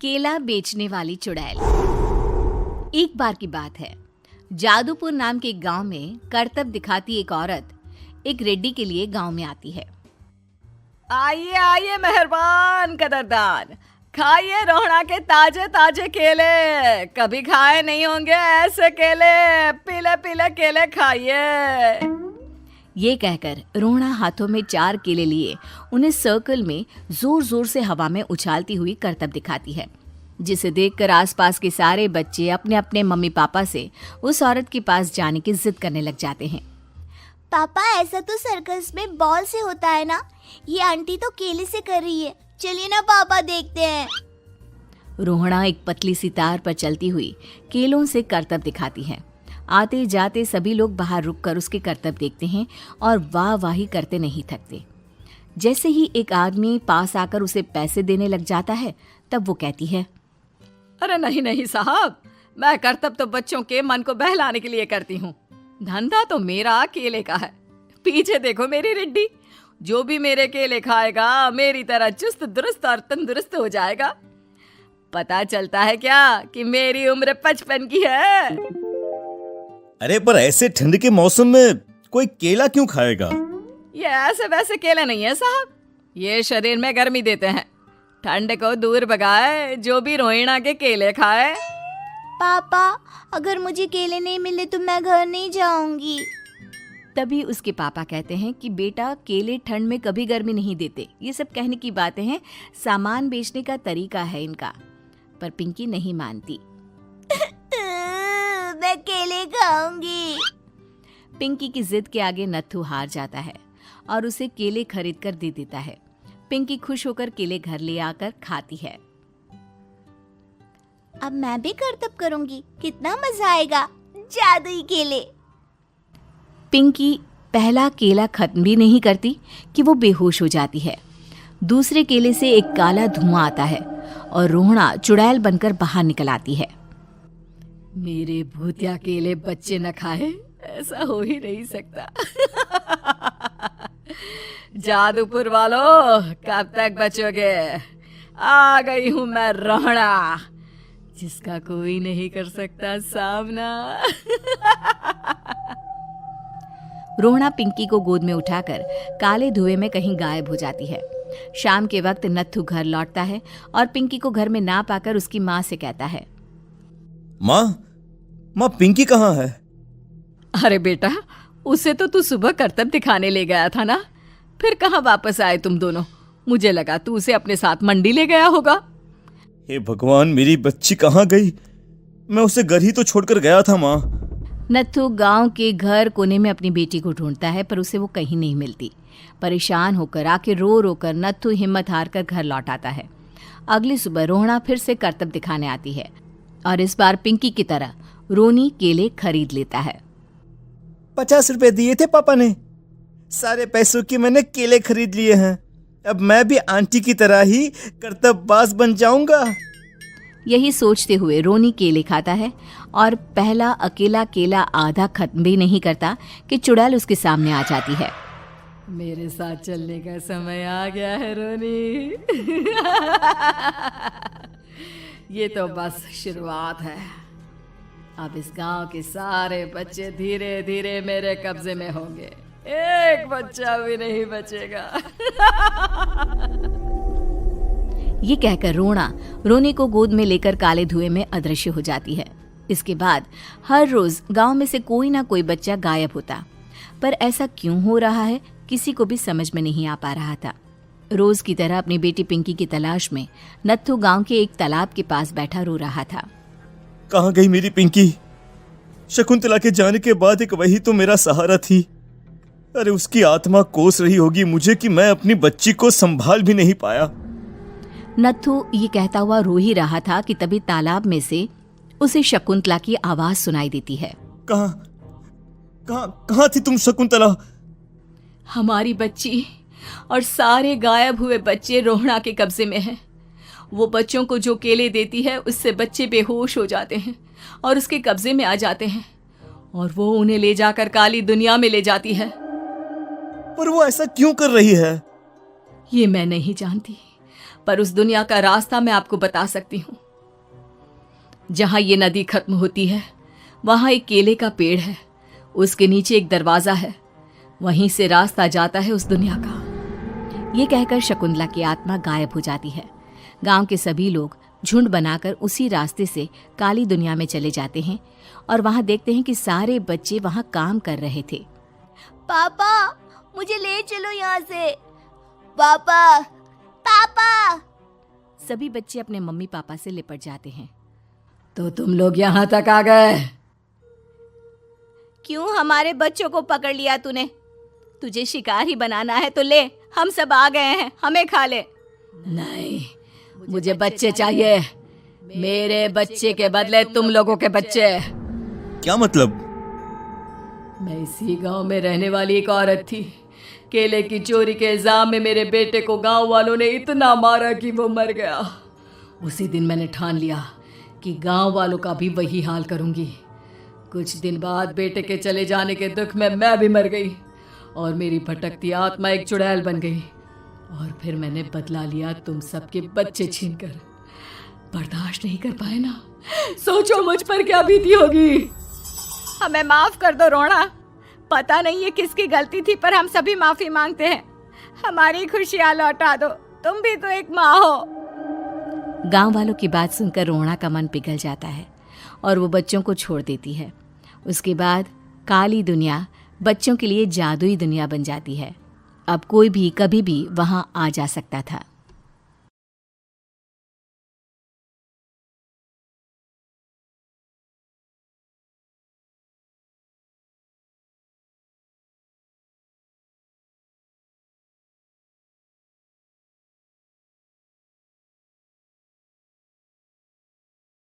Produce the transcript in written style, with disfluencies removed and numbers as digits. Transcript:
केला बेचने वाली चुड़ैल। एक बार की बात है, जादूपुर नाम के एक गांव में करतब दिखाती एक औरत एक रेड्डी के लिए गांव में आती है। आइए आइए मेहरबान कदरदान, खाइए रोहड़ा के ताजे ताजे केले। कभी खाए नहीं होंगे ऐसे केले, पीले पीले केले खाइए। ये कहकर रोहड़ा हाथों में 4 केले लिए उन्हें सर्कल में जोर जोर से हवा में उछालती हुई करतब दिखाती है, जिसे देखकर आसपास के सारे बच्चे अपने अपने मम्मी पापा से उस औरत के पास जाने की जिद करने लग जाते हैं। पापा, ऐसा तो सर्कस में बॉल से होता है ना, ये आंटी तो केले से कर रही है। चलिए ना पापा, देखते हैं। रोहड़ा एक पतली सी तार पर चलती हुई केलों से करतब दिखाती है। आते जाते सभी लोग बाहर रुककर उसके करतब देखते हैं और वाह वाही करते नहीं थकते। जैसे ही एक आदमी पास आकर उसे पैसे देने लग जाता है, तब वो कहती है, अरे नहीं नहीं साहब, मैं करतब तो बच्चों के मन को बहलाने के लिए करती हूँ। धंधा तो मेरा केले का है। पीछे देखो मेरी रिड्डी, जो भी मेरे केले खाएगा मेरी तरह चुस्त दुरुस्त और तंदुरुस्त हो जाएगा। पता चलता है क्या कि मेरी उम्र 55 की है। अरे पर ऐसे ठंड के मौसम में कोई केला क्यों खाएगा? ये ऐसे वैसे केले नहीं है साहब, ये शरीर में गर्मी देते हैं, ठंड को दूर भगाए। जो भी रोहिणा के केले खाए। पापा, अगर मुझे केले नहीं मिले तो मैं घर नहीं जाऊंगी। तभी उसके पापा कहते हैं कि बेटा, केले ठंड में कभी गर्मी नहीं देते। ये सब कहने की बातें हैं, सामान बेचने का तरीका है इनका। पर पिंकी नहीं मानती। मैं केले खाऊंगी। पिंकी की जिद के आगे नत्थू हार जाता है और उसे केले खरीद कर दे देता है। पिंकी खुश होकर केले घर ले आकर खाती है। अब मैं भी करतब करूंगी, कितना मजा आएगा। जादुई केले। पिंकी पहला केला खत्म भी नहीं करती कि वो बेहोश हो जाती है। दूसरे केले से एक काला धुआं आता है और रोहड़ा चुड़ैल बनकर बाहर निकल आती है। मेरे भूतिया केले बच्चे न खाए, ऐसा हो ही नहीं सकता। जादूपुर वालों, कब तक बचोगे? आ गई हूं मैं रोहड़ा, जिसका कोई नहीं कर सकता सामना। रोहड़ा पिंकी को गोद में उठाकर काले धुएं में कहीं गायब हो जाती है। शाम के वक्त नत्थू घर लौटता है और पिंकी को घर में ना पाकर उसकी माँ से कहता है, माँ पिंकी कहाँ है? अरे बेटा, उसे तो तू सुबह करतब दिखाने ले गया था ना, फिर कहाँ वापस आए तुम दोनों? मुझे लगा तू उसे अपने साथ मंडी ले गया होगा। हे भगवान, मेरी बच्ची कहाँ गई? मैं उसे घर ही तो छोड़कर गया था माँ। नत्थू गांव के घर कोने में अपनी बेटी को ढूंढता है, पर उसे वो कहीं नहीं मिलती। परेशान होकर आखिर रो रो कर नत्थू हिम्मत हार कर घर लौट आता है। अगली सुबह रोहड़ा फिर से करतब दिखाने आती है और इस बार पिंकी की तरह रोनी केले खरीद लेता है। 50 रुपए दिए थे पापा ने, सारे पैसों की मैंने केले खरीद लिए हैं। अब मैं भी आंटी की तरह ही करतबबाज बन जाऊंगा। यही सोचते हुए रोनी केले खाता है और पहला अकेला केला आधा खत्म भी नहीं करता कि चुड़ैल उसके सामने आ जाती है। मेरे साथ चलने का समय आ गया है रोनी। ये तो बस शुरुआत है। अब इस गांव के सारे बच्चे धीरे धीरे मेरे कब्जे में होंगे, एक बच्चा भी नहीं बचेगा। ये कहकर रोना रोनी को गोद में लेकर काले धुएं में अदृश्य हो जाती है। इसके बाद हर रोज गांव में से कोई ना कोई बच्चा गायब होता, पर ऐसा क्यों हो रहा है किसी को भी समझ में नहीं आ पा रहा था। रोज की तरह अपनी बेटी पिंकी की तलाश में नत्थू गांव के एक तालाब के पास बैठा रो रहा था। कहाँ गई मेरी पिंकी? शकुंतला के जाने के बाद एक वही तो मेरा सहारा थी। अरे उसकी आत्मा कोस रही होगी मुझे कि मैं अपनी बच्ची को संभाल भी नहीं पाया। नत्थू ये कहता हुआ रो ही रहा था कि तभी तालाब में से उसे शकुंतला की आवाज सुनाई देती है। कहाँ थी तुम शकुंतला? हमारी बच्ची और सारे गायब हुए बच्चे रोहड़ा के कब्जे में हैं। वो बच्चों को जो केले देती है उससे बच्चे बेहोश हो जाते हैं और उसके कब्जे में आ जाते हैं और वो उन्हें ले जाकर काली दुनिया में ले जाती है। पर वो ऐसा क्यों कर रही है? ये मैं नहीं जानती, पर उस दुनिया का रास्ता मैं आपको बता सकती हूँ। जहां ये नदी खत्म होती है वहां एक केले का पेड़ है, उसके नीचे एक दरवाजा है, वहीं से रास्ता जाता है उस दुनिया का। ये कहकर शकुंतला की आत्मा गायब हो जाती है। गांव के सभी लोग झुंड बनाकर उसी रास्ते से काली दुनिया में चले जाते हैं और वहां देखते हैं कि सारे बच्चे वहां काम कर रहे थे। पापा मुझे ले चलो यहाँ से। पापा पापा। सभी बच्चे अपने मम्मी पापा से लिपट जाते हैं। तो तुम लोग यहाँ तक आ गए? क्यों हमारे बच्चों को पकड़ लिया तूने? तुझे शिकार ही बनाना है तो ले, हम सब आ गए हैं, हमें खा ले। नहीं, मुझे बच्चे चाहिए। मेरे बच्चे के बदले तुम लोगों के बच्चे। क्या मतलब? मैं इसी गांव में रहने वाली एक औरत थी। केले की चोरी के इल्जाम में मेरे बेटे को गांव वालों ने इतना मारा कि वो मर गया। उसी दिन मैंने ठान लिया कि गांव वालों का भी वही हाल करूंगी। कुछ दिन बाद बेटे के चले जाने के दुख में मैं भी मर गई और मेरी भटकती आत्मा एक चुड़ैल बन गई। और फिर मैंने बदला लिया तुम सबके बच्चे छीनकर। बर्दाश्त नहीं कर पाए ना? सोचो मुझ पर क्या बीती होगी। हमें माफ कर दो रोना। पता नहीं ये किसकी गलती थी, पर हम सभी माफी मांगते हैं। हमारी खुशियां लौटा दो, तुम भी तो एक माँ हो। गांव वालों की बात सुनकर रोना का मन पिघल जाता है और वो बच्चों को छोड़ देती है। उसके बाद काली दुनिया बच्चों के लिए जादुई दुनिया बन जाती है। अब कोई भी कभी भी वहां आ जा सकता था।